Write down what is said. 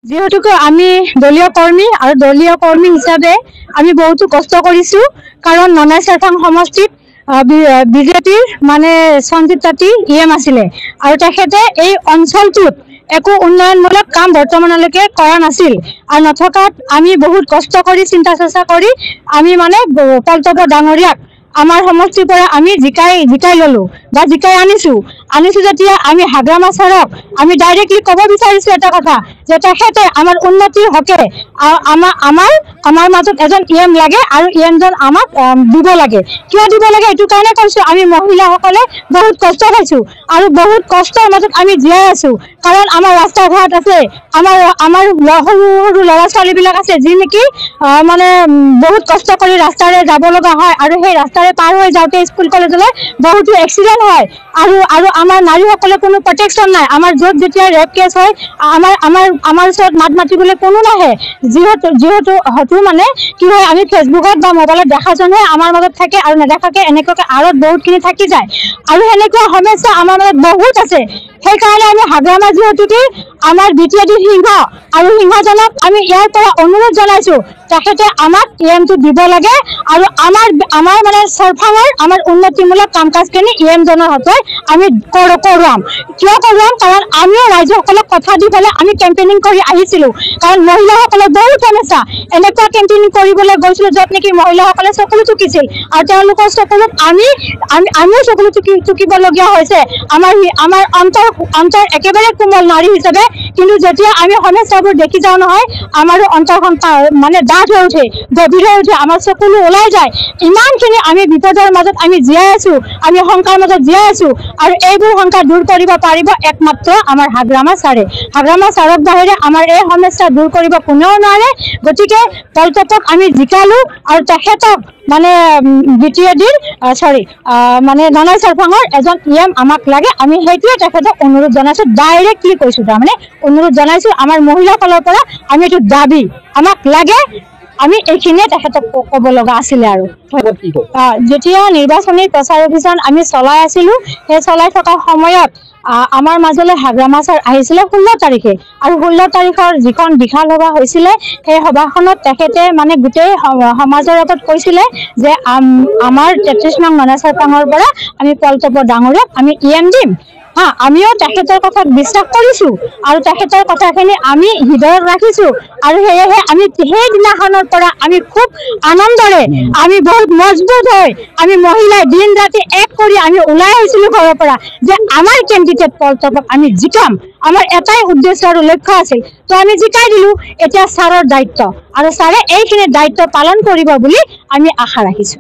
যেহেতুকে আমি দলীয় কৰ্মী হিসাবে আমি বহুতো কষ্ট কৰেছি কাৰণ ননাই চেৰপাং সমষ্টিত বিজেপিৰ মানে সঞ্জিত তাঁতী ইএম আছিলে আৰু তেখেতে এই অঞ্চলটোত একো উন্নয়নমূলক কাম বৰ্তমানলৈকে কৰা নাছিল আৰু নথকাত আমি বহুত কষ্ট কৰি চিন্তা চৰ্চা কৰি আমি মানে পল্টপ ডাঙৰীয়াক আমাৰ সমষ্টিৰ পৰা আমি জিকাই ললো বা জিকাই আনিছো যেতিয়া আমি হাগ্ৰামা ছাৰক আমি ডাইৰেক্টলি ক'ব বিচাৰিছো এটা কথা যে তেখেতে আমাৰ উন্নতিৰ হকে আমাৰ মাজত এজন ইএম লাগে আৰু ইএমজন আমাক দিব লাগে কিয় দিব লাগে এটো কাৰণে কৈছো আমি মহিলাসকলে বহুত কষ্ট পাইছো আৰু বহুত কষ্টৰ মাজত আমি জীয়াই আছো কাৰণ আমাৰ ৰাস্তা ঘাট আছে আমাৰ সৰু ল'ৰা ছোৱালীবিলাক আছে যি নেকি মানে বহুত কষ্ট কৰি ৰাস্তাৰে যাব লগা হয় আৰু সেই ৰাস্তাৰে পাৰ হৈ যাওঁতে স্কুল কলেজলৈ বহুতো এক্সিডেন্ট হয় আৰু আমাৰ নাৰীসকলে কোনো প্ৰটেকশ্যন নাই আমাৰ য'ত যেতিয়া ৰেপ কেছ হয় আমাৰ ওচৰত মাত মাতিবলৈ কোনো নাহে যিহেতু হয়তো মানে কি হয় আমি ফেচবুকত বা মোবাইলত দেখাজনহে আমাৰ মাজত থাকে আৰু নেদেখাকে এনেকুৱাকে আৰত বহুতখিনি থাকি যায় আৰু এনেকুৱা সমস্যা আমাৰ মাজত বহুত আছে সেইকাৰণে আমি হাগ্ৰামা যিহেতুকে আমাৰ বিটিআদি সিংহ আৰু সিংহজনক আমি ইয়াৰ পৰা অনুৰোধ জনাইছো তেখেতে আমাক ইএমটো দিব লাগে আৰু আমাৰ মানে চেৰপাঙৰ আমাৰ উন্নতিমূলক কাম কাজখিনি ইএমজনৰ হাতত আমি কৰোৱাম কিয় কৰোৱাম কাৰণ আমিও ৰাইজসকলক কথা দি পেলাই আমি কেম্পেইনিং কৰি আহিছিলো কাৰণ মহিলাসকলৰ বহুত সমস্যা এনেকুৱা কেম্পেইনিং কৰিবলৈ গৈছিলো য'ত নেকি মহিলাসকলে চকুলো টুকিছিল আৰু তেওঁলোকৰ চকুলত আমিও চকুলো টুকিবলগীয়া হৈছে আমাৰ অন্তৰ একেবাৰে কোমল নাৰী হিচাপে কিন্তু যেতিয়া আমি সমস্যাবোৰ দেখি যাওঁ নহয় আমাৰো অন্তৰখন মানে ডাঠ হৈ উঠে গভীৰ হৈ উঠে আমাৰ চকুলো ওলাই যায় ইমানখিনি আমি বিপদৰ মাজত আমি জীয়াই আছো আমি শংকাৰ মাজত জীয়াই আছো আৰু এইবোৰ শংকা দূৰ কৰিব পাৰিব একমাত্ৰ আমাৰ হাগ্ৰামা ছাৰক বাহিৰে আমাৰ এই সমস্যা দূৰ কৰিব কোনেও নোৱাৰে গতিকে পল্টপক আমি জিকালো আৰু তেখেতক মানে বিটিআদিৰ মানে ননাই চেৰপাঙৰ এজন ইএম আমাক লাগে আমি সেইটোৱে তেখেতক অনুৰোধ জনাইছো ডাইৰেক্টলি কৈছো তাৰমানে অনুৰোধ জনাইছো আমাৰ মহিলাসকলৰ পৰা আমি এইটো দাবী আমাক লাগে আমি এইখিনিয়ে তেখেতক ক'ব লগা আছিলে আৰু যেতিয়া নিৰ্বাচনী প্ৰচাৰ অভিযান আমি চলাই আছিলো সেই চলাই থকা সময়ত আমাৰ মাজলৈ হাগ্ৰামা ছাৰ আহিছিলে 16 তাৰিখে আৰু 16 তাৰিখৰ যিখন বিশাল সভা হৈছিলে সেই সভাখনত তেখেতে মানে গোটেই সমাজৰ আগত কৈছিলে যে আমাৰ 33 নং ননাই চেৰপাঙৰ পৰা আমি পল্টপ ডাঙৰীয়াক আমি ইএম দিম আমিও তেখেতৰ কথাত বিশ্বাস কৰিছো আৰু তেখেতৰ কথাখিনি আমি হৃদয়ত ৰাখিছো আৰু সেয়েহে আমি সেই দিনাখনৰ পৰা আমি খুব আনন্দৰে আমি বহুত মজবুত হৈ আমি মহিলাই দিন ৰাতি এক কৰি আমি ওলাই আহিছিলো ঘৰৰ পৰা যে আমাৰ কেণ্ডিডেট পল্টপক আমি জিকাম আমাৰ এটাই উদ্দেশ্য আৰু লক্ষ্য আছিল তো আমি জিকাই দিলো এতিয়া ছাৰৰ দায়িত্ব আৰু ছাৰে এইখিনি দায়িত্ব পালন কৰিব বুলি আমি আশা ৰাখিছো